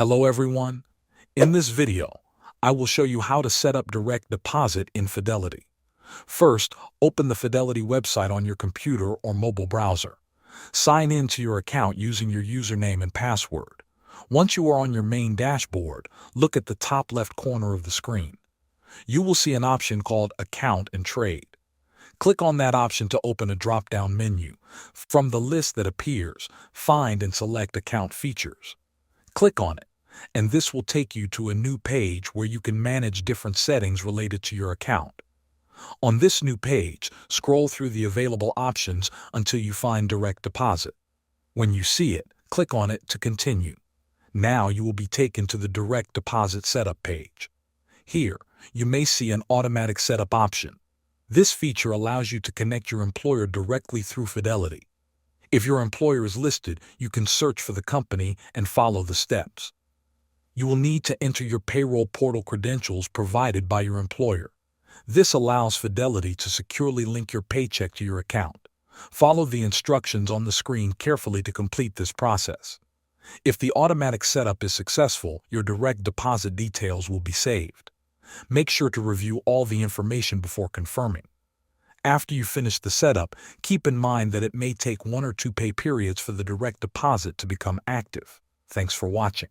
Hello everyone. In this video, I will show you how to set up direct deposit in Fidelity. First, open the Fidelity website on your computer or mobile browser. Sign in to your account using your username and password. Once you are on your main dashboard, look at the top left corner of the screen. You will see an option called Account and Trade. Click on that option to open a drop-down menu. From the list that appears, find and select Account Features. Click on it, and this will take you to a new page where you can manage different settings related to your account. On this new page, scroll through the available options until you find direct deposit. When you see it, click on it to continue. Now you will be taken to the direct deposit setup page. Here, you may see an automatic setup option. This feature allows you to connect your employer directly through Fidelity. If your employer is listed, you can search for the company and follow the steps. You will need to enter your payroll portal credentials provided by your employer. This allows Fidelity to securely link your paycheck to your account. Follow the instructions on the screen carefully to complete this process. If the automatic setup is successful, your direct deposit details will be saved. Make sure to review all the information before confirming. After you finish the setup, keep in mind that it may take 1 or 2 pay periods for the direct deposit to become active. Thanks for watching.